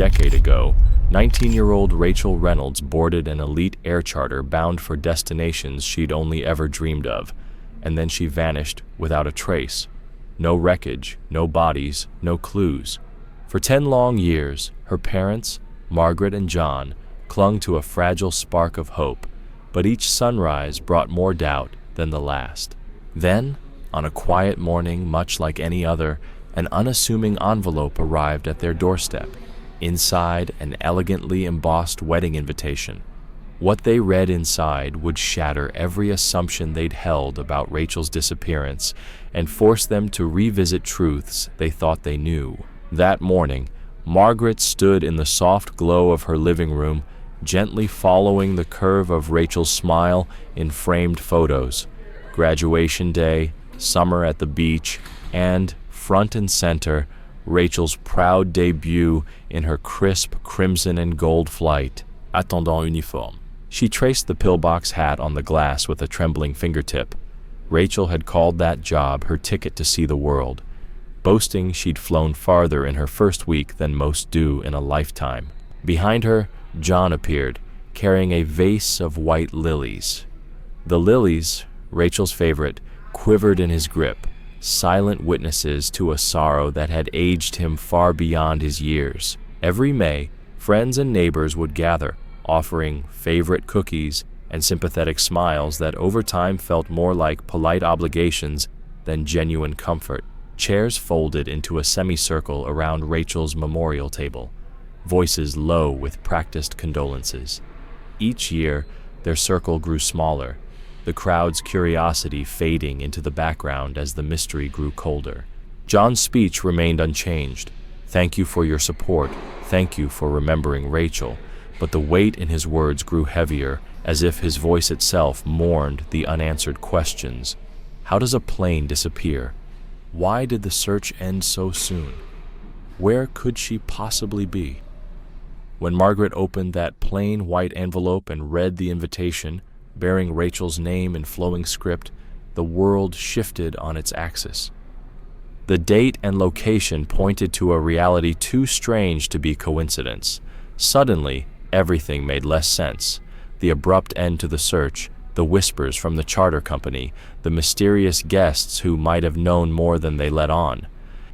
decade ago, 19-year-old Rachel Reynolds boarded an elite air charter bound for destinations she'd only ever dreamed of, and then she vanished without a trace. No wreckage, no bodies, no clues. For 10 long years, her parents, Margaret and John, clung to a fragile spark of hope, but each sunrise brought more doubt than the last. Then, on a quiet morning much like any other, an unassuming envelope arrived at their doorstep. Inside, an elegantly embossed wedding invitation. What they read inside would shatter every assumption they'd held about Rachel's disappearance and force them to revisit truths they thought they knew. That morning, Margaret stood in the soft glow of her living room, gently following the curve of Rachel's smile in framed photos. Graduation day, summer at the beach, and, front and center, Rachel's proud debut in her crisp crimson and gold flight, attendant uniforme. She traced the pillbox hat on the glass with a trembling fingertip. Rachel had called that job her ticket to see the world, boasting she'd flown farther in her first week than most do in a lifetime. Behind her, John appeared, carrying a vase of white lilies. The lilies, Rachel's favorite, quivered in his grip, silent witnesses to a sorrow that had aged him far beyond his years. Every May, friends and neighbors would gather, offering favorite cookies and sympathetic smiles that over time felt more like polite obligations than genuine comfort. Chairs folded into a semicircle around Rachel's memorial table, voices low with practiced condolences. Each year, their circle grew smaller, the crowd's curiosity fading into the background as the mystery grew colder. John's speech remained unchanged. Thank you for your support. Thank you for remembering Rachel. But the weight in his words grew heavier, as if his voice itself mourned the unanswered questions. How does a plane disappear? Why did the search end so soon? Where could she possibly be? When Margaret opened that plain white envelope and read the invitation, bearing Rachel's name in flowing script, the world shifted on its axis. The date and location pointed to a reality too strange to be coincidence. Suddenly, everything made less sense. The abrupt end to the search, the whispers from the charter company, the mysterious guests who might have known more than they let on.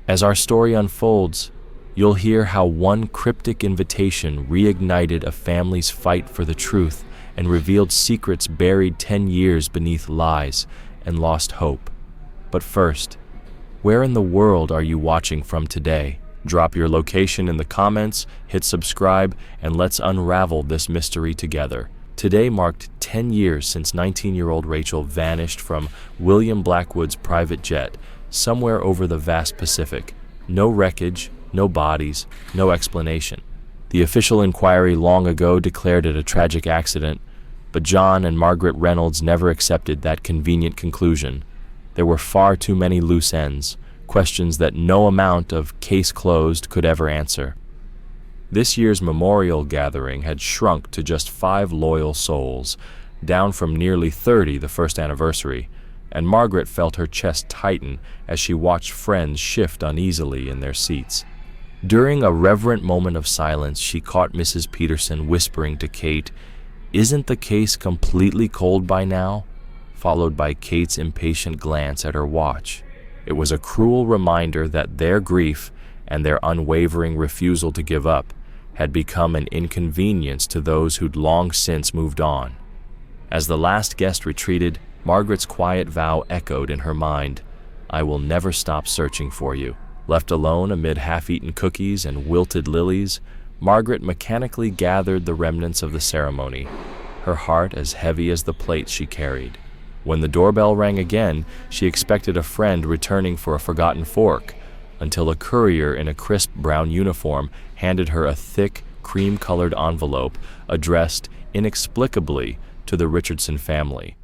As our story unfolds, you'll hear how one cryptic invitation reignited a family's fight for the truth and revealed secrets buried 10 years beneath lies and lost hope. But first, where in the world are you watching from today? Drop your location in the comments, hit subscribe, and let's unravel this mystery together. Today marked 10 years since 19-year-old Rachel vanished from William Blackwood's private jet, somewhere over the vast Pacific. No wreckage, no bodies, no explanation. The official inquiry long ago declared it a tragic accident, but John and Margaret Reynolds never accepted that convenient conclusion. There were far too many loose ends, questions that no amount of case closed could ever answer. This year's memorial gathering had shrunk to just 5 loyal souls, down from nearly 30 the first anniversary, and Margaret felt her chest tighten as she watched friends shift uneasily in their seats. During a reverent moment of silence, she caught Mrs. Peterson whispering to Kate, "Isn't the case completely cold by now?" followed by Kate's impatient glance at her watch. It was a cruel reminder that their grief and their unwavering refusal to give up had become an inconvenience to those who'd long since moved on. As the last guest retreated, Margaret's quiet vow echoed in her mind, "I will never stop searching for you." Left alone amid half-eaten cookies and wilted lilies, Margaret mechanically gathered the remnants of the ceremony, her heart as heavy as the plates she carried. When the doorbell rang again, she expected a friend returning for a forgotten fork, until a courier in a crisp brown uniform handed her a thick, cream-colored envelope addressed inexplicably to the Richardson family.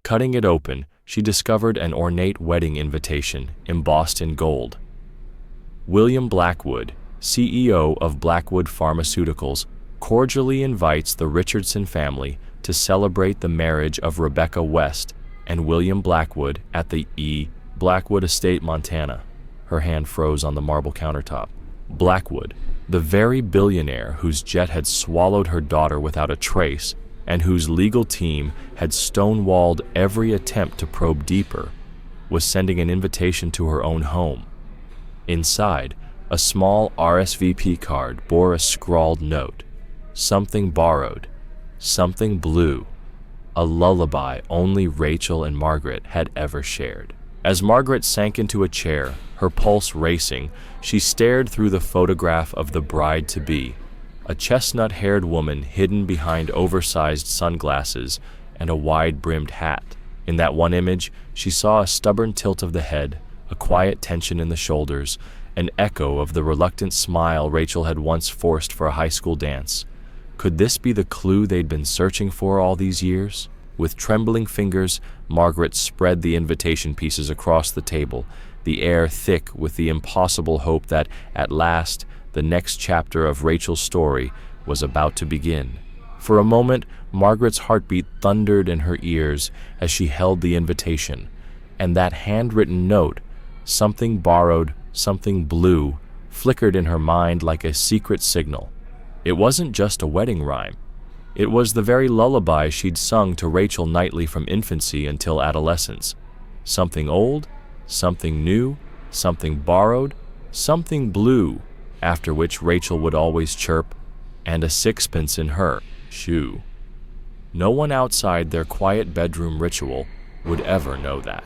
Cutting it open, she discovered an ornate wedding invitation embossed in gold. William Blackwood, CEO of Blackwood Pharmaceuticals, cordially invites the Richardson family to celebrate the marriage of Rebecca West and William Blackwood at the Blackwood Estate, Montana. Her hand froze on the marble countertop. Blackwood, The very billionaire whose jet had swallowed her daughter without a trace and whose legal team had stonewalled every attempt to probe deeper was sending an invitation to her own home. Inside, a small RSVP card bore a scrawled note, something borrowed, something blue, a lullaby only Rachel and Margaret had ever shared. As Margaret sank into a chair, her pulse racing, she stared through the photograph of the bride-to-be, a chestnut-haired woman hidden behind oversized sunglasses and a wide-brimmed hat. In that one image, she saw a stubborn tilt of the head, a quiet tension in the shoulders, an echo of the reluctant smile Rachel had once forced for a high school dance. Could this be the clue they'd been searching for all these years? With trembling fingers, Margaret spread the invitation pieces across the table, the air thick with the impossible hope that, at last, the next chapter of Rachel's story was about to begin. For a moment, Margaret's heartbeat thundered in her ears as she held the invitation, and that handwritten note, something borrowed, something blue, flickered in her mind like a secret signal. It wasn't just a wedding rhyme. It was the very lullaby she'd sung to Rachel nightly from infancy until adolescence. Something old, something new, something borrowed, something blue, after which Rachel would always chirp, and a sixpence in her shoe. No one outside their quiet bedroom ritual would ever know that.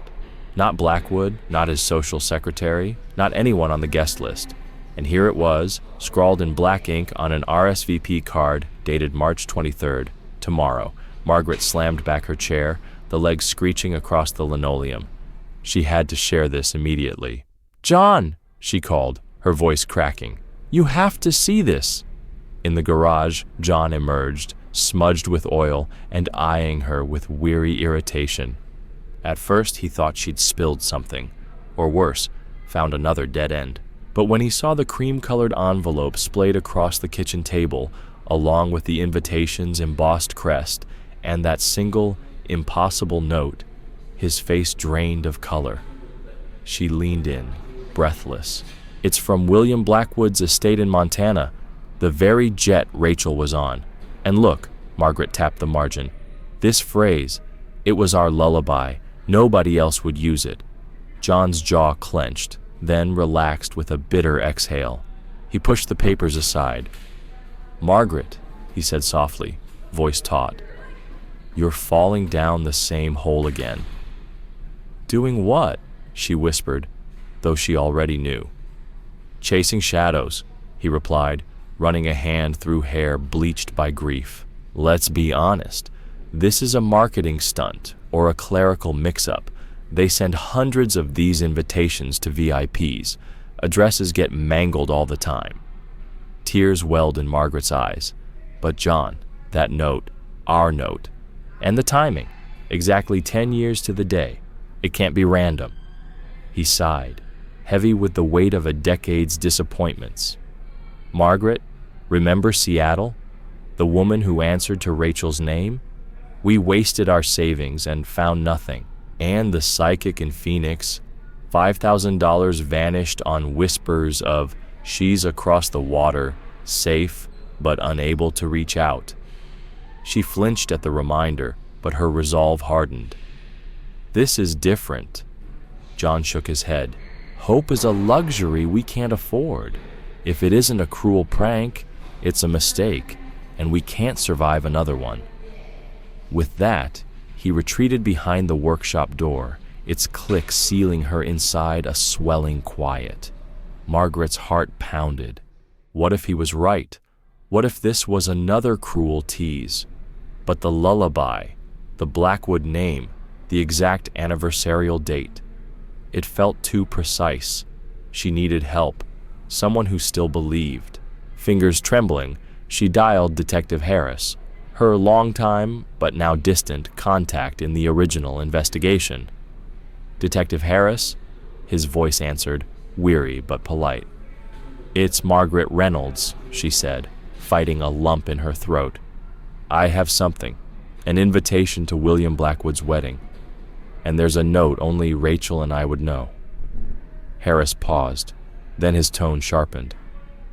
Not Blackwood, not his social secretary, not anyone on the guest list. And here it was, scrawled in black ink on an RSVP card dated March 23rd, tomorrow. Margaret slammed back her chair, the legs screeching across the linoleum. She had to share this immediately. "John," she called, her voice cracking. "You have to see this." In the garage, John emerged, smudged with oil and eyeing her with weary irritation. At first, he thought she'd spilled something, or worse, found another dead end. But when he saw the cream-colored envelope splayed across the kitchen table, along with the invitation's embossed crest and that single, impossible note, his face drained of color. She leaned in, breathless. "It's from William Blackwood's estate in Montana, the very jet Rachel was on. And look," Margaret tapped the margin, "this phrase, it was our lullaby. Nobody else would use it." John's jaw clenched, then relaxed with a bitter exhale. He pushed the papers aside. "Margaret," he said softly, voice taut, "you're falling down the same hole again." "Doing what?" she whispered, though she already knew. "Chasing shadows," he replied, running a hand through hair bleached by grief. "Let's be honest. This is a marketing stunt or a clerical mix-up. They send hundreds of these invitations to VIPs. Addresses get mangled all the time." Tears welled in Margaret's eyes. "But John, that note, our note, and the timing, exactly 10 years to the day. It can't be random." He sighed, heavy with the weight of a decade's disappointments. "Margaret, remember Seattle? The woman who answered to Rachel's name? We wasted our savings and found nothing. And the psychic in Phoenix, $5,000 vanished on whispers of she's across the water, safe but unable to reach out." She flinched at the reminder, but her resolve hardened. "This is different." John shook his head. "Hope is a luxury we can't afford. If it isn't a cruel prank, it's a mistake, and we can't survive another one." With that, he retreated behind the workshop door, its click sealing her inside a swelling quiet. Margaret's heart pounded. What if he was right? What if this was another cruel tease? But the lullaby, the Blackwood name, the exact anniversarial date. It felt too precise. She needed help, someone who still believed. Fingers trembling, she dialed Detective Harris, her longtime, but now distant, contact in the original investigation. "Detective Harris?" His voice answered, weary but polite. "It's Margaret Reynolds," she said, fighting a lump in her throat. "I have something, an invitation to William Blackwood's wedding, and there's a note only Rachel and I would know." Harris paused, then his tone sharpened.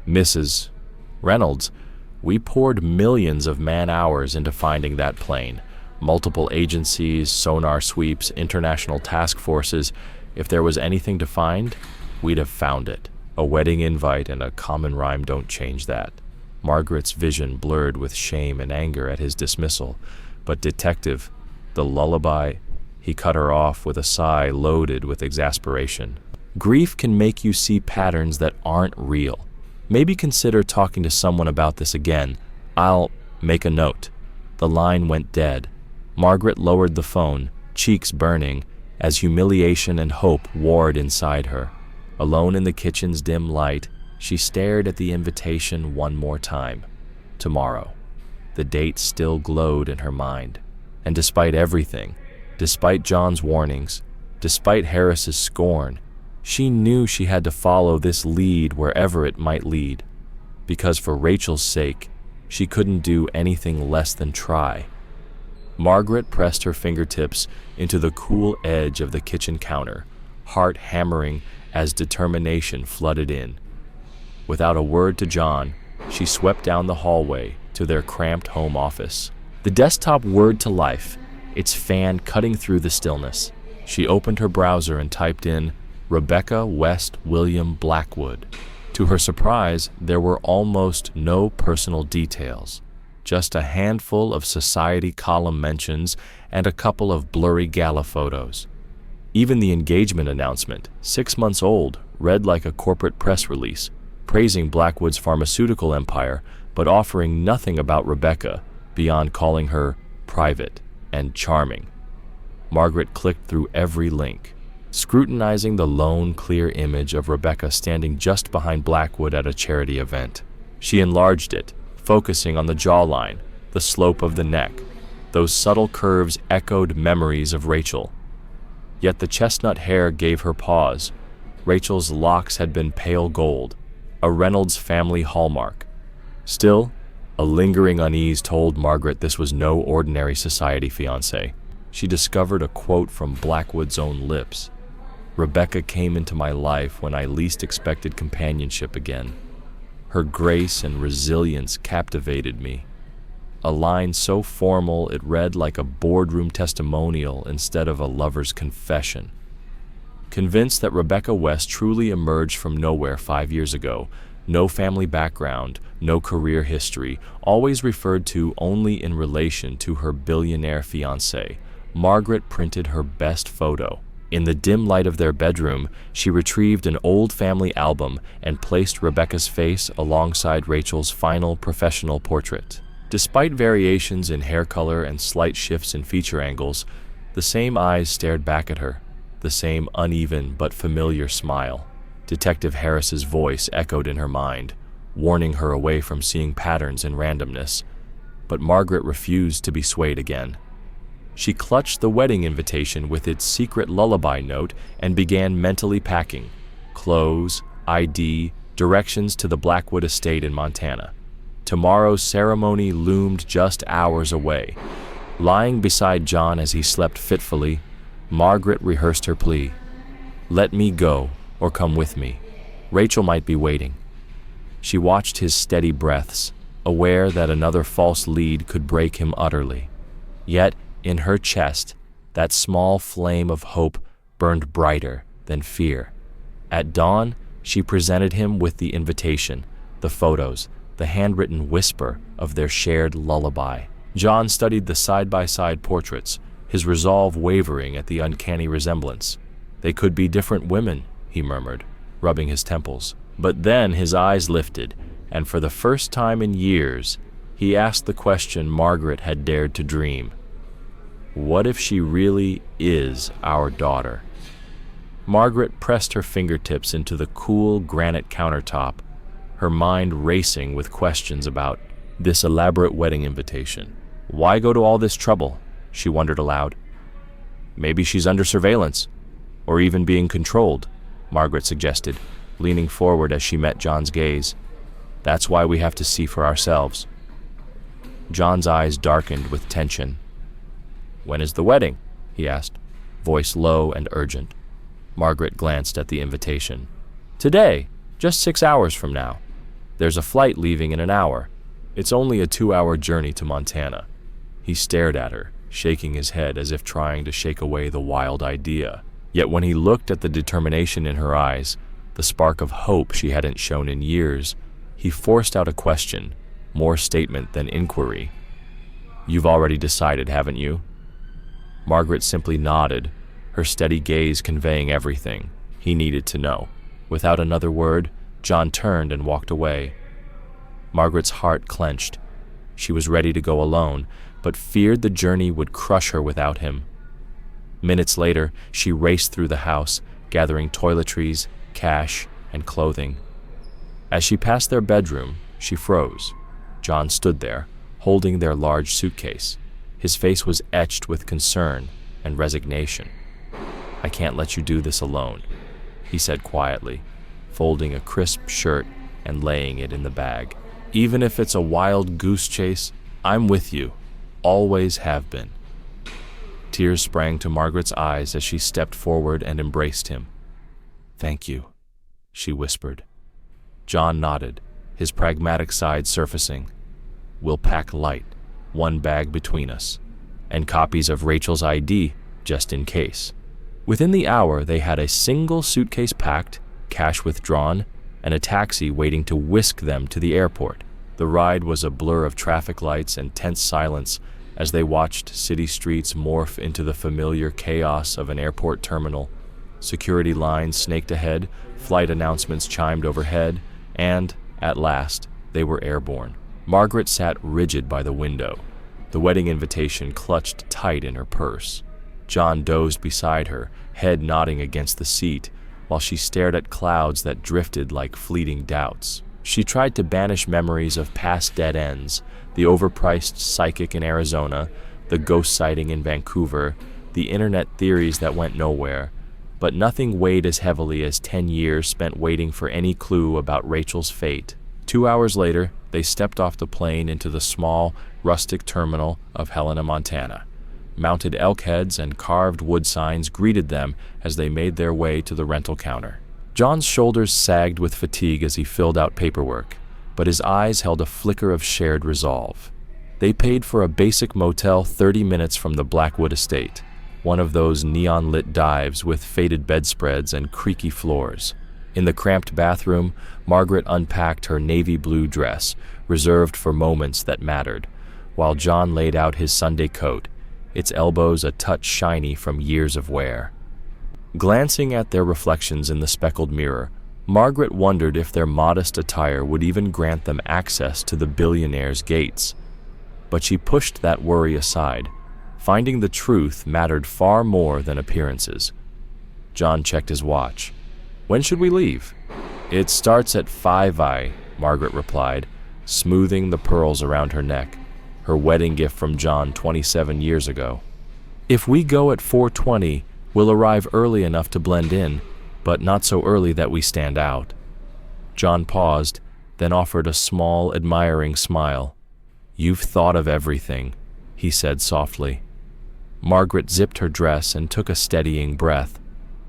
"Mrs. Reynolds, we poured millions of man-hours into finding that plane. Multiple agencies, sonar sweeps, international task forces. If there was anything to find, we'd have found it. A wedding invite and a common rhyme don't change that. Margaret's vision blurred with shame and anger at his dismissal. But detective, the lullaby, he cut her off with a sigh loaded with exasperation. Grief can make you see patterns that aren't real. Maybe consider talking to someone about this again. I'll make a note. The line went dead. Margaret lowered the phone, cheeks burning, as humiliation and hope warred inside her. Alone in the kitchen's dim light, she stared at the invitation one more time. Tomorrow. The date still glowed in her mind. And despite everything, despite John's warnings, despite Harris's scorn, she knew she had to follow this lead wherever it might lead. Because for Rachel's sake, she couldn't do anything less than try. Margaret pressed her fingertips into the cool edge of the kitchen counter, heart hammering as determination flooded in. Without a word to John, she swept down the hallway to their cramped home office. The desktop whirred to life, its fan cutting through the stillness. She opened her browser and typed in Rebecca West William Blackwood. To her surprise, there were almost no personal details, just a handful of society column mentions and a couple of blurry gala photos. Even the engagement announcement, 6 months old, read like a corporate press release, praising Blackwood's pharmaceutical empire, but offering nothing about Rebecca beyond calling her private and charming. Margaret clicked through every link, scrutinizing the lone, clear image of Rebecca standing just behind Blackwood at a charity event. She enlarged it, focusing on the jawline, the slope of the neck. Those subtle curves echoed memories of Rachel. Yet the chestnut hair gave her pause. Rachel's locks had been pale gold, a Reynolds family hallmark. Still, a lingering unease told Margaret this was no ordinary society fiancé. She discovered a quote from Blackwood's own lips. Rebecca came into my life when I least expected companionship again. Her grace and resilience captivated me. A line so formal it read like a boardroom testimonial instead of a lover's confession. Convinced that Rebecca West truly emerged from nowhere 5 years ago, no family background, no career history, always referred to only in relation to her billionaire fiancé, Margaret printed her best photo. In the dim light of their bedroom, she retrieved an old family album and placed Rebecca's face alongside Rachel's final professional portrait. Despite variations in hair color and slight shifts in feature angles, the same eyes stared back at her, the same uneven but familiar smile. Detective Harris's voice echoed in her mind, warning her away from seeing patterns in randomness. But Margaret refused to be swayed again. She clutched the wedding invitation with its secret lullaby note and began mentally packing. Clothes, ID, directions to the Blackwood estate in Montana. Tomorrow's ceremony loomed just hours away. Lying beside John as he slept fitfully, Margaret rehearsed her plea. Let me go, or come with me. Rachel might be waiting. She watched his steady breaths, aware that another false lead could break him utterly. Yet, in her chest, that small flame of hope burned brighter than fear. At dawn, she presented him with the invitation, the photos, the handwritten whisper of their shared lullaby. John studied the side-by-side portraits, his resolve wavering at the uncanny resemblance. They could be different women, he murmured, rubbing his temples. But then his eyes lifted, and for the first time in years, he asked the question Margaret had dared to dream. What if she really is our daughter? Margaret pressed her fingertips into the cool granite countertop, her mind racing with questions about this elaborate wedding invitation. Why go to all this trouble? She wondered aloud. Maybe she's under surveillance, or even being controlled, Margaret suggested, leaning forward as she met John's gaze. That's why we have to see for ourselves. John's eyes darkened with tension. When is the wedding? He asked, voice low and urgent. Margaret glanced at the invitation. Today, just 6 hours from now. There's a flight leaving in an hour. It's only a 2-hour journey to Montana." He stared at her, shaking his head as if trying to shake away the wild idea. Yet when he looked at the determination in her eyes, the spark of hope she hadn't shown in years, he forced out a question, more statement than inquiry. "You've already decided, haven't you?" Margaret simply nodded, her steady gaze conveying everything he needed to know. Without another word, John turned and walked away. Margaret's heart clenched. She was ready to go alone, but feared the journey would crush her without him. Minutes later, she raced through the house, gathering toiletries, cash, and clothing. As she passed their bedroom, she froze. John stood there, holding their large suitcase. His face was etched with concern and resignation. "I can't let you do this alone," he said quietly, folding a crisp shirt and laying it in the bag. "Even if it's a wild goose chase, I'm with you. Always have been." Tears sprang to Margaret's eyes as she stepped forward and embraced him. "Thank you," she whispered. John nodded, his pragmatic side surfacing. "We'll pack light, one bag between us, and copies of Rachel's ID, just in case." Within the hour, they had a single suitcase packed, cash withdrawn, and a taxi waiting to whisk them to the airport. The ride was a blur of traffic lights and tense silence as they watched city streets morph into the familiar chaos of an airport terminal. Security lines snaked ahead, flight announcements chimed overhead, and, at last, they were airborne. Margaret sat rigid by the window, the wedding invitation clutched tight in her purse. John dozed beside her, head nodding against the seat, while she stared at clouds that drifted like fleeting doubts. She tried to banish memories of past dead ends, the overpriced psychic in Arizona, the ghost sighting in Vancouver, the internet theories that went nowhere, but nothing weighed as heavily as 10 years spent waiting for any clue about Rachel's fate. 2 hours later, they stepped off the plane into the small, rustic terminal of Helena, Montana. Mounted elk heads and carved wood signs greeted them as they made their way to the rental counter. John's shoulders sagged with fatigue as he filled out paperwork, but his eyes held a flicker of shared resolve. They paid for a basic motel 30 minutes from the Blackwood estate, one of those neon-lit dives with faded bedspreads and creaky floors. In the cramped bathroom, Margaret unpacked her navy blue dress, reserved for moments that mattered, while John laid out his Sunday coat, its elbows a touch shiny from years of wear. Glancing at their reflections in the speckled mirror, Margaret wondered if their modest attire would even grant them access to the billionaire's gates. But she pushed that worry aside. Finding the truth mattered far more than appearances. John checked his watch. "When should we leave?" "It starts at 5 Margaret replied, smoothing the pearls around her neck, her wedding gift from John 27 years ago. "If we go at 4:20, we'll arrive early enough to blend in, but not so early that we stand out." John paused, then offered a small, admiring smile. "You've thought of everything," he said softly. Margaret zipped her dress and took a steadying breath.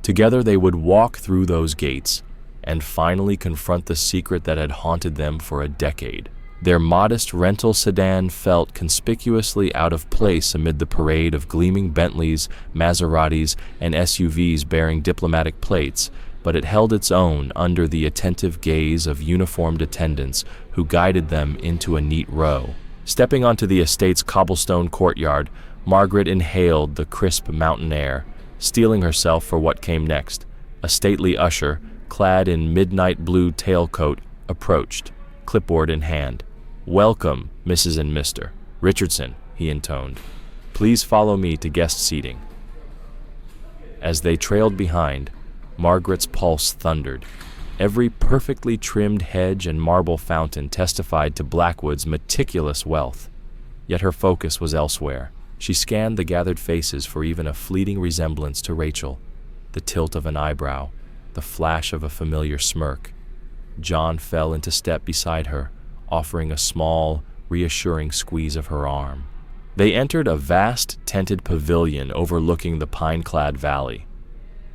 Together they would walk through those gates and finally confront the secret that had haunted them for a decade. Their modest rental sedan felt conspicuously out of place amid the parade of gleaming Bentleys, Maseratis, and SUVs bearing diplomatic plates, but it held its own under the attentive gaze of uniformed attendants who guided them into a neat row. Stepping onto the estate's cobblestone courtyard, Margaret inhaled the crisp mountain air, steeling herself for what came next. A stately usher, clad in midnight blue tailcoat, approached, clipboard in hand. "Welcome, Mrs. and Mr. Richardson," he intoned. "Please follow me to guest seating." As they trailed behind, Margaret's pulse thundered. Every perfectly trimmed hedge and marble fountain testified to Blackwood's meticulous wealth. Yet her focus was elsewhere. She scanned the gathered faces for even a fleeting resemblance to Rachel, the tilt of an eyebrow, the flash of a familiar smirk. John fell into step beside her, offering a small, reassuring squeeze of her arm. They entered a vast, tented pavilion overlooking the pine-clad valley.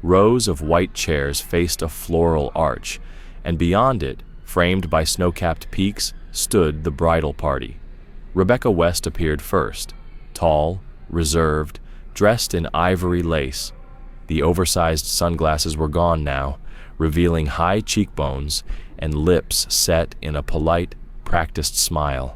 Rows of white chairs faced a floral arch, and beyond it, Framed by snow-capped peaks stood the bridal party. Rebecca West appeared first, tall, reserved, dressed in ivory lace. The oversized sunglasses were gone now, revealing high cheekbones and lips set in a polite, practiced smile.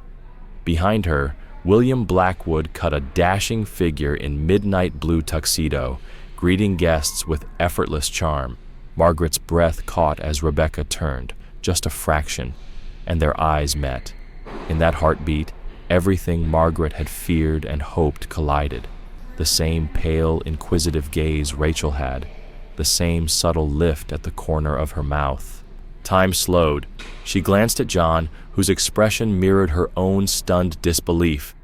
Behind her, William Blackwood cut a dashing figure in midnight blue tuxedo, greeting guests with effortless charm. Margaret's breath caught as Rebecca turned, just a fraction, and their eyes met. In that heartbeat, everything Margaret had feared and hoped collided. The same pale, inquisitive gaze Rachel had, the same subtle lift at the corner of her mouth. Time slowed. She glanced at John, whose expression mirrored her own stunned disbelief.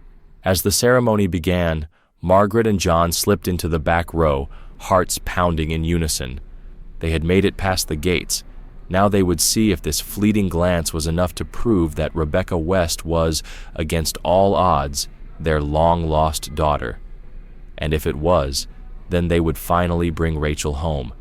As the ceremony began, Margaret and John slipped into the back row, hearts pounding in unison. They had made it past the gates. Now they would see if this fleeting glance was enough to prove that Rebecca West was, against all odds, their long-lost daughter. And if it was, then they would finally bring Rachel home.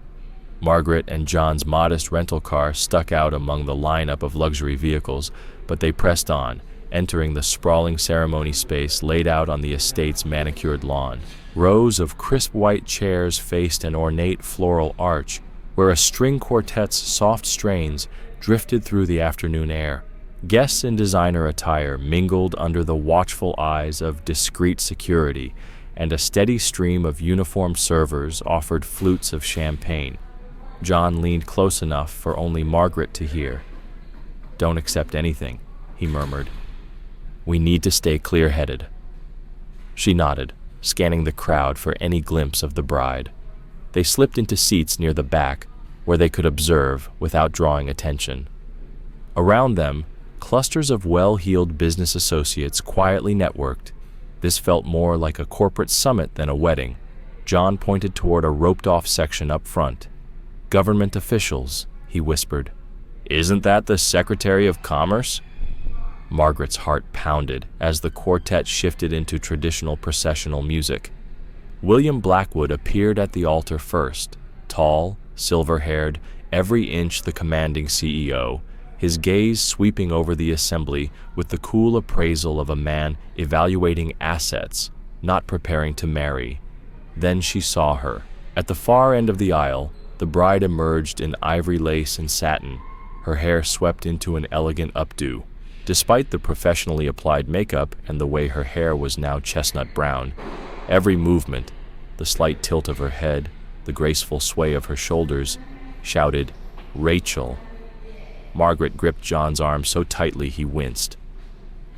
Margaret and John's modest rental car stuck out among the lineup of luxury vehicles, but they pressed on, entering the sprawling ceremony space laid out on the estate's manicured lawn. Rows of crisp white chairs faced an ornate floral arch, where a string quartet's soft strains drifted through the afternoon air. Guests in designer attire mingled under the watchful eyes of discreet security, and a steady stream of uniformed servers offered flutes of champagne. John leaned close enough for only Margaret to hear. "Don't accept anything," he murmured. "We need to stay clear-headed." She nodded, scanning the crowd for any glimpse of the bride. They slipped into seats near the back, where they could observe without drawing attention. Around them, clusters of well-heeled business associates quietly networked. This felt more like a corporate summit than a wedding. John pointed toward a roped-off section up front. "Government officials," he whispered. "Isn't that the Secretary of Commerce?" Margaret's heart pounded as the quartet shifted into traditional processional music. William Blackwood appeared at the altar first, tall, silver-haired, every inch the commanding CEO, his gaze sweeping over the assembly with the cool appraisal of a man evaluating assets, not preparing to marry. Then she saw her. At the far end of the aisle, the bride emerged in ivory lace and satin, her hair swept into an elegant updo. Despite the professionally applied makeup and the way her hair was now chestnut brown, every movement, the slight tilt of her head, the graceful sway of her shoulders, shouted, "Rachel." Margaret gripped John's arm so tightly he winced.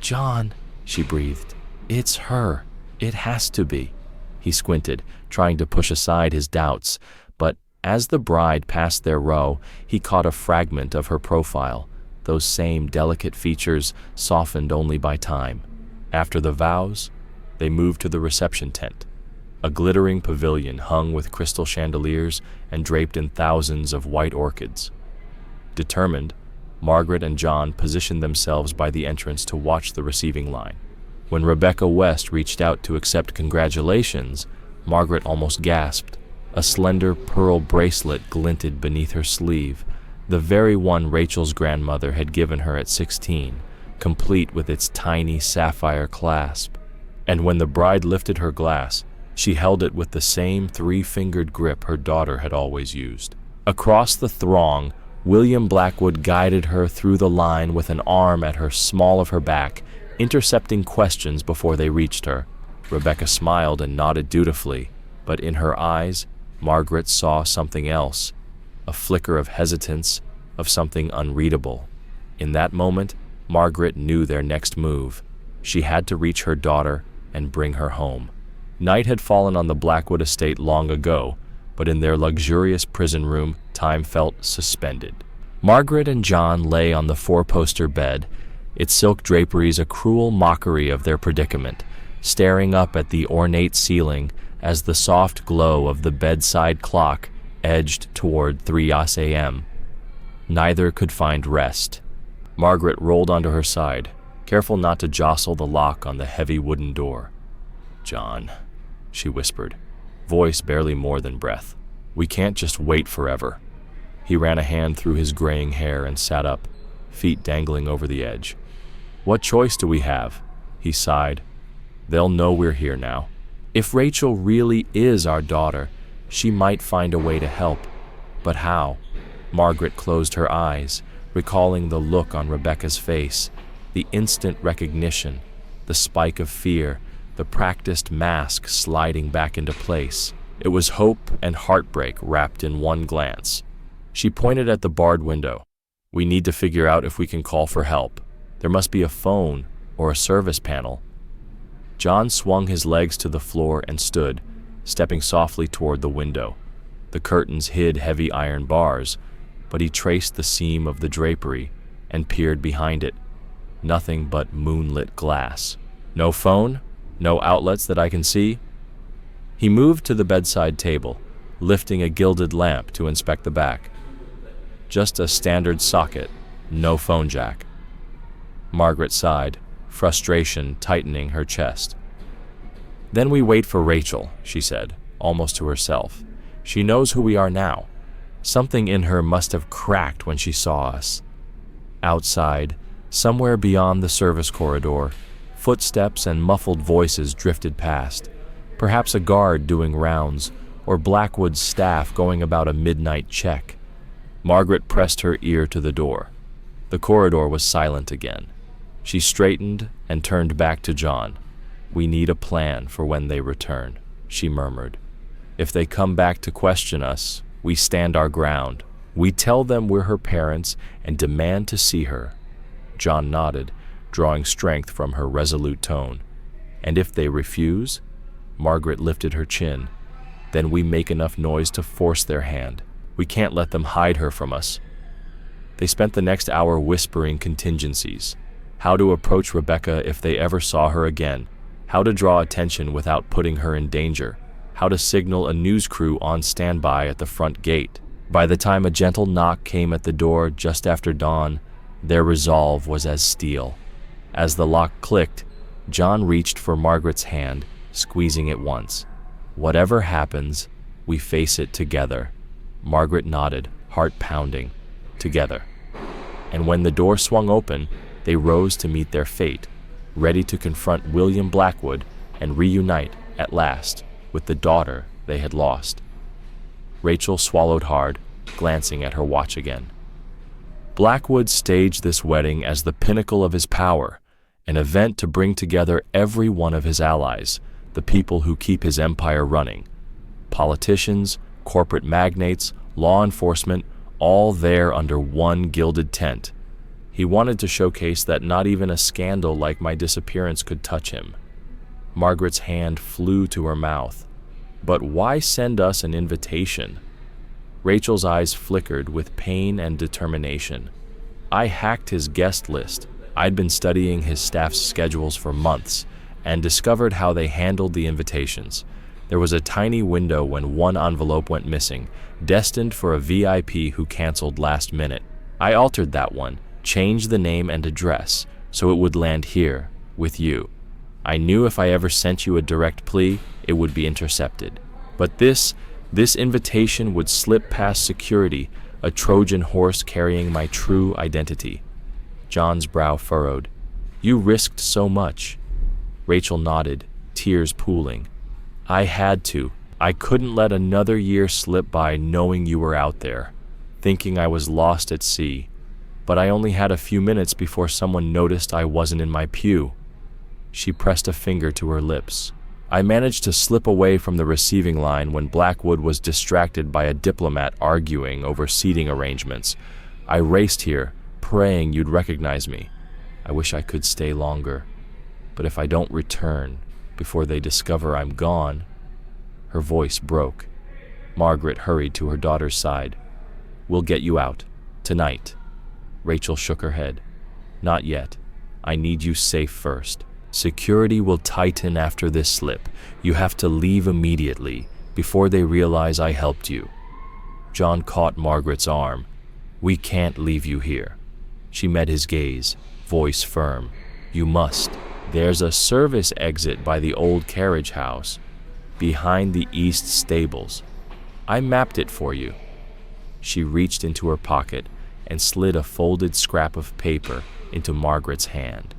"John," she breathed, "it's her. It has to be." He squinted, trying to push aside his doubts, but as the bride passed their row, he caught a fragment of her profile, those same delicate features softened only by time. After the vows, they moved to the reception tent, a glittering pavilion hung with crystal chandeliers and draped in thousands of white orchids. Determined, Margaret and John positioned themselves by the entrance to watch the receiving line. When Rebecca West reached out to accept congratulations, Margaret almost gasped. A slender pearl bracelet glinted beneath her sleeve, the very one Rachel's grandmother had given her at 16, complete with its tiny sapphire clasp. And when the bride lifted her glass, she held it with the same three-fingered grip her daughter had always used. Across the throng, William Blackwood guided her through the line with an arm at her small of her back, intercepting questions before they reached her. Rebecca smiled and nodded dutifully, but in her eyes, Margaret saw something else, a flicker of hesitance, of something unreadable. In that moment, Margaret knew their next move. She had to reach her daughter and bring her home. Night had fallen on the Blackwood estate long ago, but in their luxurious prison room, time felt suspended. Margaret and John lay on the four-poster bed, its silk draperies a cruel mockery of their predicament, staring up at the ornate ceiling as the soft glow of the bedside clock edged toward 3 a.m. Neither could find rest. Margaret rolled onto her side, careful not to jostle the lock on the heavy wooden door. "John," she whispered, voice barely more than breath. "We can't just wait forever." He ran a hand through his graying hair and sat up. feet dangling over the edge. "What choice do we have?" he sighed. "They'll know we're here now. If Rachel really is our daughter, she might find a way to help. But how?" Margaret closed her eyes, recalling the look on Rebecca's face, the instant recognition, the spike of fear, the practiced mask sliding back into place. It was hope and heartbreak wrapped in one glance. She pointed at the barred window. "We need to figure out if we can call for help. There must be a phone or a service panel." John swung his legs to the floor and stood, stepping softly toward the window. The curtains hid heavy iron bars, but he traced the seam of the drapery and peered behind it. Nothing but moonlit glass. "No phone? No outlets that I can see?" He moved to the bedside table, lifting a gilded lamp to inspect the back. Just a standard socket, no phone jack. Margaret sighed, frustration tightening her chest. "Then we wait for Rachel," she said, almost to herself. "She knows who we are now. Something in her must have cracked when she saw us." Outside, somewhere beyond the service corridor, footsteps and muffled voices drifted past. Perhaps a guard doing rounds, or Blackwood's staff going about a midnight check. Margaret pressed her ear to the door. The corridor was silent again. She straightened and turned back to John. "We need a plan for when they return," she murmured. "If they come back to question us, we stand our ground. We tell them we're her parents and demand to see her." John nodded, drawing strength from her resolute tone. "And if they refuse?" Margaret lifted her chin. "Then we make enough noise to force their hand. We can't let them hide her from us." They spent the next hour whispering contingencies. How to approach Rebecca if they ever saw her again. How to draw attention without putting her in danger. How to signal a news crew on standby at the front gate. By the time a gentle knock came at the door just after dawn, their resolve was as steel. As the lock clicked, John reached for Margaret's hand, squeezing it once. "Whatever happens, we face it together." Margaret nodded, heart pounding. Together. And when the door swung open, they rose to meet their fate, ready to confront William Blackwood and reunite, at last, with the daughter they had lost. Rachel swallowed hard, glancing at her watch again. Blackwood staged this wedding as the pinnacle of his power, an event to bring together every one of his allies, the people who keep his empire running. Politicians, corporate magnates, law enforcement, all there under one gilded tent. He wanted to showcase that not even a scandal like my disappearance could touch him. Margaret's hand flew to her mouth. "But why send us an invitation?" Rachel's eyes flickered with pain and determination. "I hacked his guest list. I'd been studying his staff's schedules for months and discovered how they handled the invitations. There was a tiny window when one envelope went missing, destined for a VIP who canceled last minute. I altered that one, changed the name and address, so it would land here, with you. I knew if I ever sent you a direct plea, it would be intercepted. But this invitation would slip past security, a Trojan horse carrying my true identity." John's brow furrowed. "You risked so much." Rachel nodded, tears pooling. "I had to. I couldn't let another year slip by knowing you were out there, thinking I was lost at sea. But I only had a few minutes before someone noticed I wasn't in my pew." She pressed a finger to her lips. "I managed to slip away from the receiving line when Blackwood was distracted by a diplomat arguing over seating arrangements. I raced here, praying you'd recognize me. I wish I could stay longer. But if I don't return before they discover I'm gone..." Her voice broke. Margaret hurried to her daughter's side. "We'll get you out. Tonight." Rachel shook her head. "Not yet. I need you safe first. Security will tighten after this slip. You have to leave immediately, before they realize I helped you." John caught Margaret's arm. "We can't leave you here." She met his gaze, voice firm. "You must. There's a service exit by the old carriage house, behind the east stables. I mapped it for you." She reached into her pocket and slid a folded scrap of paper into Margaret's hand.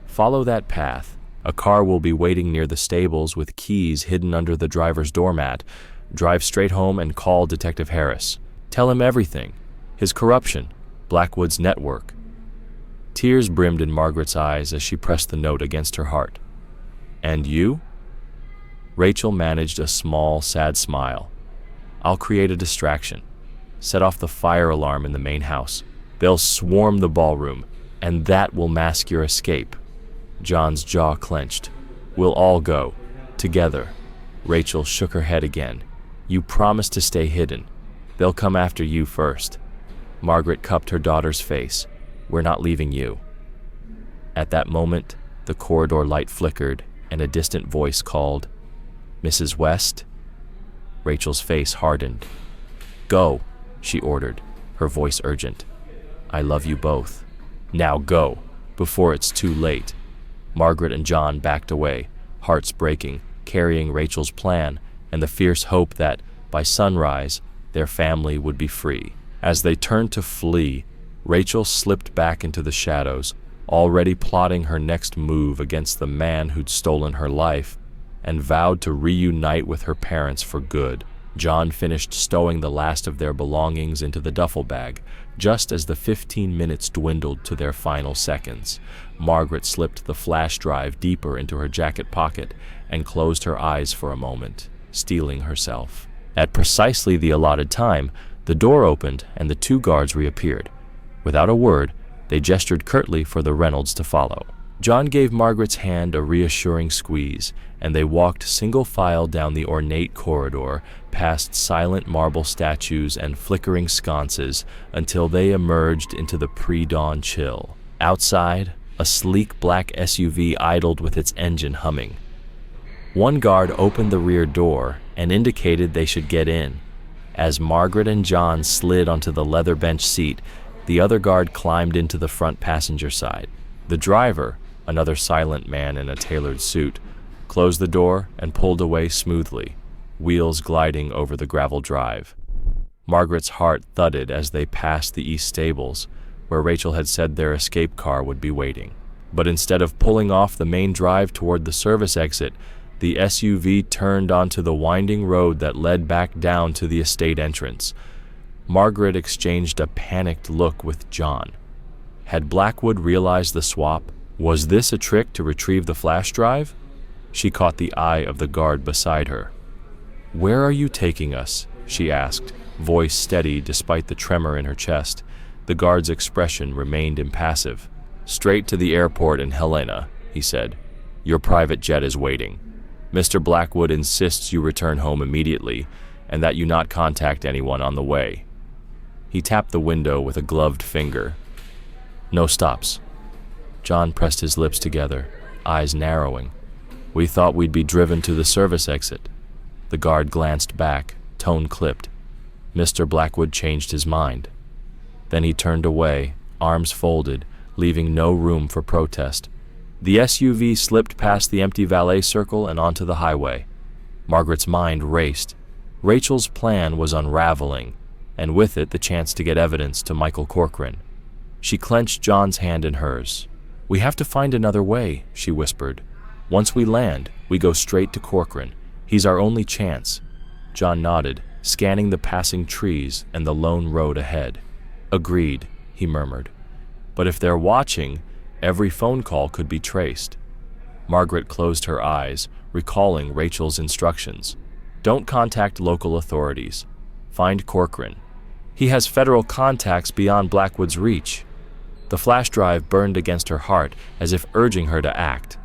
Follow that path. A car will be waiting near the stables with keys hidden under the driver's doormat. Drive straight home and call Detective Harris. Tell him everything. His corruption, Blackwood's network. Tears brimmed in Margaret's eyes as she pressed the note against her heart. And you? Rachel managed a small, sad smile. I'll create a distraction. Set off the fire alarm in the main house. They'll swarm the ballroom, and that will mask your escape. John's jaw clenched. We'll all go. Together. Rachel shook her head again. You promised to stay hidden. They'll come after you first. Margaret cupped her daughter's face. We're not leaving you. At that moment, the corridor light flickered, and a distant voice called, Mrs. West? Rachel's face hardened. Go, she ordered, her voice urgent. I love you both. Now go, before it's too late. Margaret and John backed away, hearts breaking, carrying Rachel's plan and the fierce hope that, by sunrise, their family would be free. As they turned to flee, Rachel slipped back into the shadows, already plotting her next move against the man who'd stolen her life, and vowed to reunite with her parents for good. John finished stowing the last of their belongings into the duffel bag, just as the 15 minutes dwindled to their final seconds. Margaret slipped the flash drive deeper into her jacket pocket and closed her eyes for a moment, steeling herself. At precisely the allotted time, the door opened and the two guards reappeared. Without a word, they gestured curtly for the Reynolds to follow. John gave Margaret's hand a reassuring squeeze, and they walked single file down the ornate corridor, past silent marble statues and flickering sconces, until they emerged into the pre-dawn chill. Outside, a sleek black SUV idled with its engine humming. One guard opened the rear door and indicated they should get in. As Margaret and John slid onto the leather bench seat, the other guard climbed into the front passenger side. The driver, another silent man in a tailored suit, closed the door and pulled away smoothly, wheels gliding over the gravel drive. Margaret's heart thudded as they passed the east stables, where Rachel had said their escape car would be waiting. But instead of pulling off the main drive toward the service exit, the SUV turned onto the winding road that led back down to the estate entrance. Margaret exchanged a panicked look with John. Had Blackwood realized the swap? Was this a trick to retrieve the flash drive? She caught the eye of the guard beside her. Where are you taking us? She asked, voice steady despite the tremor in her chest. The guard's expression remained impassive. Straight to the airport in Helena, he said. Your private jet is waiting. Mr. Blackwood insists you return home immediately and that you not contact anyone on the way. He tapped the window with a gloved finger. No stops. John pressed his lips together, eyes narrowing. We thought we'd be driven to the service exit. The guard glanced back, tone clipped. Mr. Blackwood changed his mind. Then he turned away, arms folded, leaving no room for protest. The SUV slipped past the empty valet circle and onto the highway. Margaret's mind raced. Rachel's plan was unraveling, and with it the chance to get evidence to Michael Corcoran. She clenched John's hand in hers. We have to find another way, she whispered. Once we land, we go straight to Corcoran. He's our only chance. John nodded, scanning the passing trees and the lone road ahead. Agreed, he murmured. But if they're watching, every phone call could be traced. Margaret closed her eyes, recalling Rachel's instructions. Don't contact local authorities. Find Corcoran. He has federal contacts beyond Blackwood's reach. The flash drive burned against her heart as if urging her to act.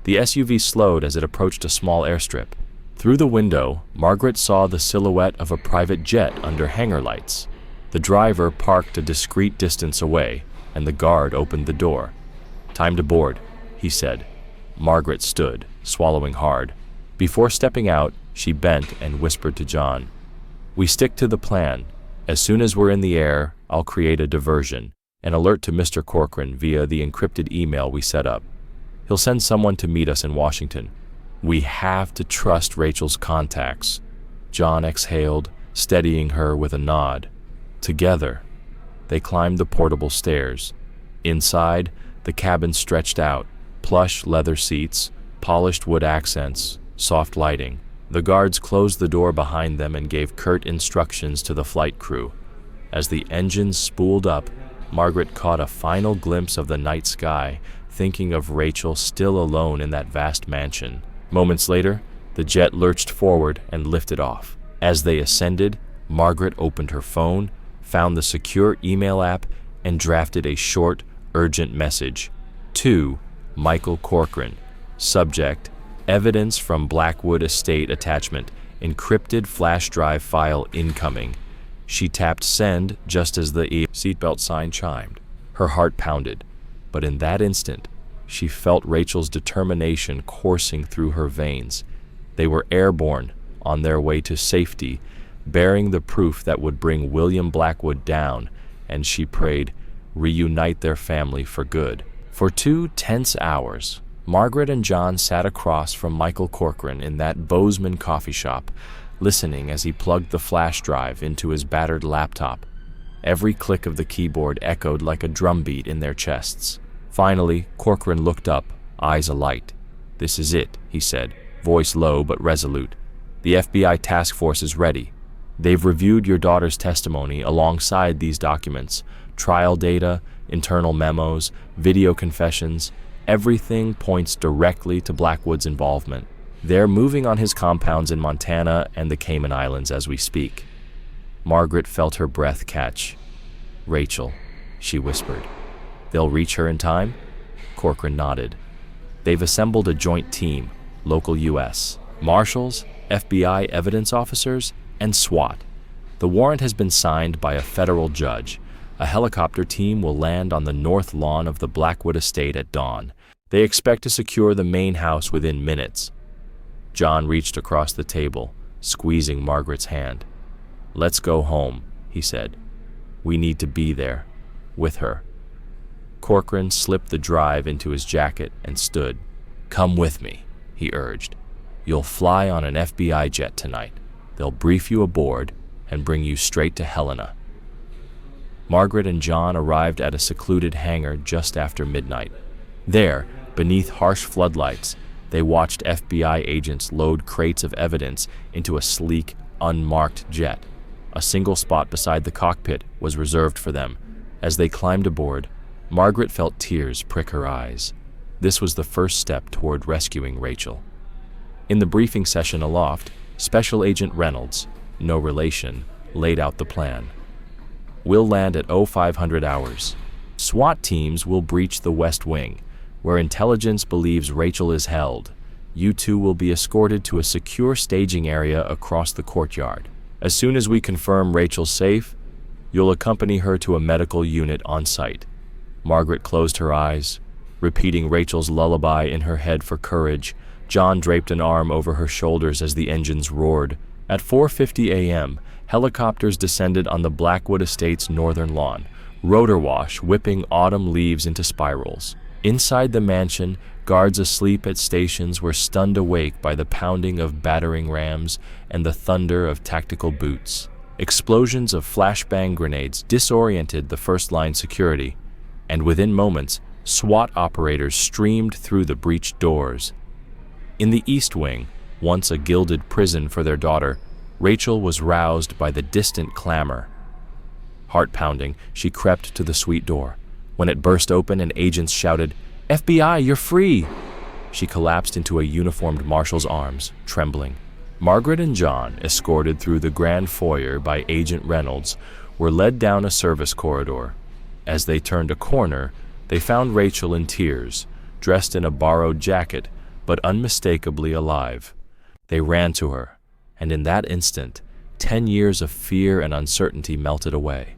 The SUV slowed as it approached a small airstrip. Through the window, Margaret saw the silhouette of a private jet under hangar lights. The driver parked a discreet distance away, and the guard opened the door. Time to board, he said. Margaret stood, swallowing hard. Before stepping out, she bent and whispered to John. We stick to the plan. As soon as we're in the air, I'll create a diversion, an alert to Mr. Corcoran via the encrypted email we set up. He'll send someone to meet us in Washington. We have to trust Rachel's contacts. John exhaled, steadying her with a nod. Together. They climbed the portable stairs. Inside, the cabin stretched out, plush leather seats, polished wood accents, soft lighting. The guards closed the door behind them and gave curt instructions to the flight crew. As the engines spooled up, Margaret caught a final glimpse of the night sky, thinking of Rachel still alone in that vast mansion. Moments later, the jet lurched forward and lifted off. As they ascended, Margaret opened her phone, found the secure email app, and drafted a short, urgent message. To Michael Corcoran. Subject: Evidence from Blackwood Estate attachment. Encrypted flash drive file incoming. She tapped send just as the seatbelt sign chimed. Her heart pounded, but in that instant, she felt Rachel's determination coursing through her veins. They were airborne, on their way to safety, bearing the proof that would bring William Blackwood down, and she prayed, reunite their family for good. For 2 tense hours, Margaret and John sat across from Michael Corcoran in that Bozeman coffee shop, listening as he plugged the flash drive into his battered laptop. Every click of the keyboard echoed like a drumbeat in their chests. Finally, Corcoran looked up, eyes alight. "This is it," he said, voice low but resolute. "The FBI task force is ready. They've reviewed your daughter's testimony alongside these documents, trial data, internal memos, video confessions. Everything points directly to Blackwood's involvement. They're moving on his compounds in Montana and the Cayman Islands as we speak." Margaret felt her breath catch. "Rachel," she whispered. "They'll reach her in time?" Corcoran nodded. "They've assembled a joint team, local U.S., Marshals, FBI evidence officers, and SWAT. The warrant has been signed by a federal judge. A helicopter team will land on the north lawn of the Blackwood estate at dawn. They expect to secure the main house within minutes." John reached across the table, squeezing Margaret's hand. "Let's go home," he said. "We need to be there, with her." Corcoran slipped the drive into his jacket and stood. "Come with me," he urged. "You'll fly on an FBI jet tonight. They'll brief you aboard and bring you straight to Helena." Margaret and John arrived at a secluded hangar just after midnight. There, beneath harsh floodlights, they watched FBI agents load crates of evidence into a sleek, unmarked jet. A single spot beside the cockpit was reserved for them. As they climbed aboard, Margaret felt tears prick her eyes. This was the first step toward rescuing Rachel. In the briefing session aloft, Special Agent Reynolds, no relation, laid out the plan. "We'll land at 0500 hours. SWAT teams will breach the West Wing, where intelligence believes Rachel is held. You two will be escorted to a secure staging area across the courtyard. As soon as we confirm Rachel's safe, you'll accompany her to a medical unit on site." Margaret closed her eyes, repeating Rachel's lullaby in her head for courage. John draped an arm over her shoulders as the engines roared. At 4:50 a.m., helicopters descended on the Blackwood Estate's northern lawn, rotor wash whipping autumn leaves into spirals. Inside the mansion, guards asleep at stations were stunned awake by the pounding of battering rams and the thunder of tactical boots. Explosions of flashbang grenades disoriented the first-line security, and within moments, SWAT operators streamed through the breached doors. In the East Wing, once a gilded prison for their daughter, Rachel was roused by the distant clamor. Heart-pounding, she crept to the suite door. When it burst open and agents shouted, "FBI, you're free!" She collapsed into a uniformed marshal's arms, trembling. Margaret and John, escorted through the grand foyer by Agent Reynolds, were led down a service corridor. As they turned a corner, they found Rachel in tears, dressed in a borrowed jacket, but unmistakably alive. They ran to her, and in that instant, 10 years of fear and uncertainty melted away.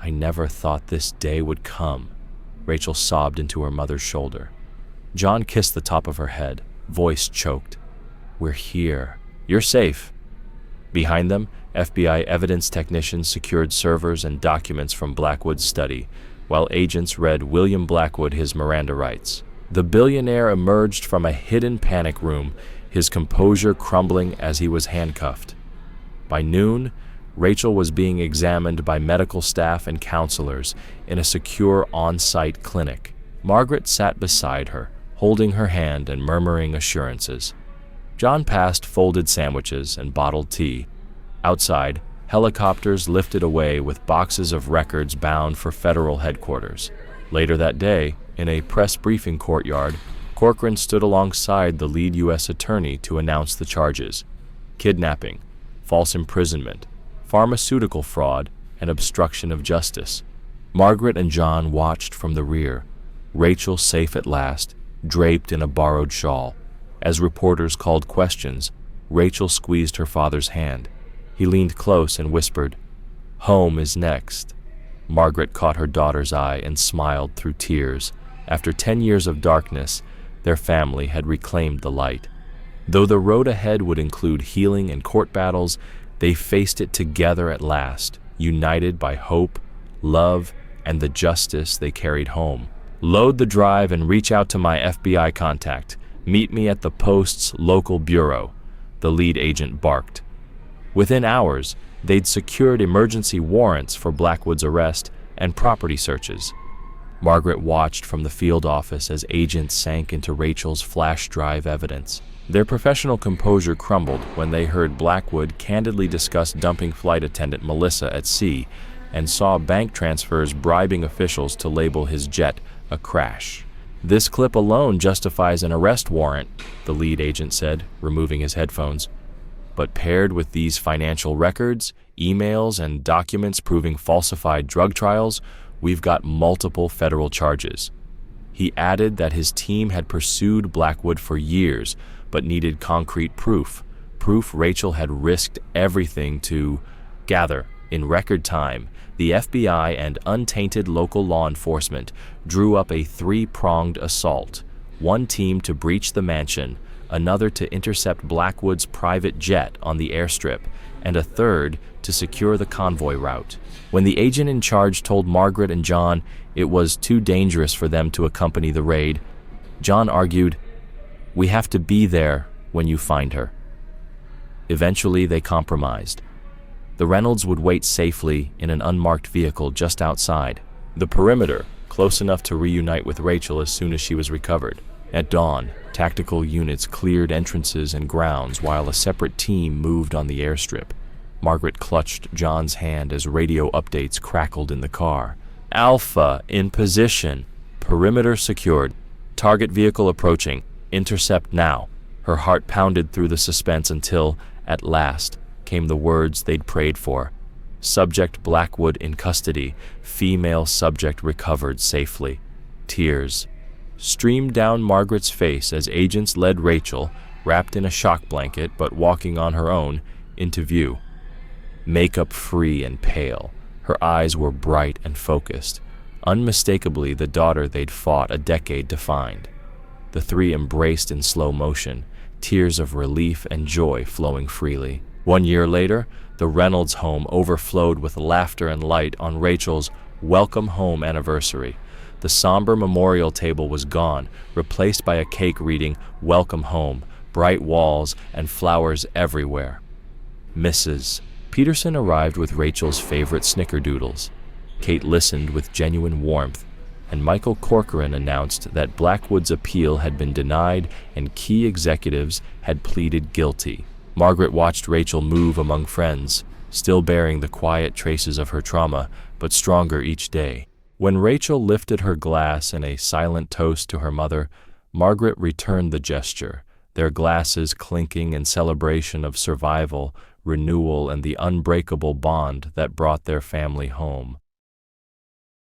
"I never thought this day would come," Rachel sobbed into her mother's shoulder. John kissed the top of her head, voice choked. "We're here. You're safe." Behind them, FBI evidence technicians secured servers and documents from Blackwood's study, while agents read William Blackwood his Miranda rights. The billionaire emerged from a hidden panic room, his composure crumbling as he was handcuffed. By noon, Rachel was being examined by medical staff and counselors in a secure on-site clinic. Margaret sat beside her, holding her hand and murmuring assurances. John passed folded sandwiches and bottled tea. Outside, helicopters lifted away with boxes of records bound for federal headquarters. Later that day, in a press briefing courtyard, Corcoran stood alongside the lead U.S. attorney to announce the charges: kidnapping, false imprisonment, pharmaceutical fraud, and obstruction of justice. Margaret and John watched from the rear, Rachel safe at last, draped in a borrowed shawl. As reporters called questions, Rachel squeezed her father's hand. He leaned close and whispered, "Home is next." Margaret caught her daughter's eye and smiled through tears. After 10 years of darkness, their family had reclaimed the light. Though the road ahead would include healing and court battles, they faced it together at last, united by hope, love, and the justice they carried home. "Load the drive and reach out to my FBI contact. Meet me at the Post's local bureau," the lead agent barked. Within hours, they'd secured emergency warrants for Blackwood's arrest and property searches. Margaret watched from the field office as agents sank into Rachel's flash drive evidence. Their professional composure crumbled when they heard Blackwood candidly discuss dumping flight attendant Melissa at sea and saw bank transfers bribing officials to label his jet a crash. "This clip alone justifies an arrest warrant," the lead agent said, removing his headphones. "But paired with these financial records, emails, and documents proving falsified drug trials, we've got multiple federal charges." He added that his team had pursued Blackwood for years, but needed concrete proof Rachel had risked everything to gather. In record time, the FBI and untainted local law enforcement drew up a three-pronged assault: one team to breach the mansion, another to intercept Blackwood's private jet on the airstrip, and a third to secure the convoy route. When the agent in charge told Margaret and John it was too dangerous for them to accompany the raid, John argued, "We have to be there when you find her." Eventually, they compromised. The Reynolds would wait safely in an unmarked vehicle just outside the perimeter, close enough to reunite with Rachel as soon as she was recovered. At dawn, tactical units cleared entrances and grounds while a separate team moved on the airstrip. Margaret clutched John's hand as radio updates crackled in the car. "Alpha in position. Perimeter secured. Target vehicle approaching. Intercept now." Her heart pounded through the suspense until, at last, came the words they'd prayed for. Subject Blackwood in custody. Female subject recovered safely. Tears streamed down Margaret's face as agents led Rachel, wrapped in a shock blanket but walking on her own, into view. Makeup free and pale, her eyes were bright and focused, unmistakably the daughter they'd fought a decade to find. The three embraced in slow motion, tears of relief and joy flowing freely. 1 year later, the Reynolds home overflowed with laughter and light on Rachel's welcome home anniversary. The somber memorial table was gone, replaced by a cake reading "Welcome Home," bright walls, and flowers everywhere. Mrs. Peterson arrived with Rachel's favorite snickerdoodles. Kate listened with genuine warmth, and Michael Corcoran announced that Blackwood's appeal had been denied and key executives had pleaded guilty. Margaret watched Rachel move among friends, still bearing the quiet traces of her trauma, but stronger each day. When Rachel lifted her glass in a silent toast to her mother, Margaret returned the gesture, their glasses clinking in celebration of survival, renewal, and the unbreakable bond that brought their family home.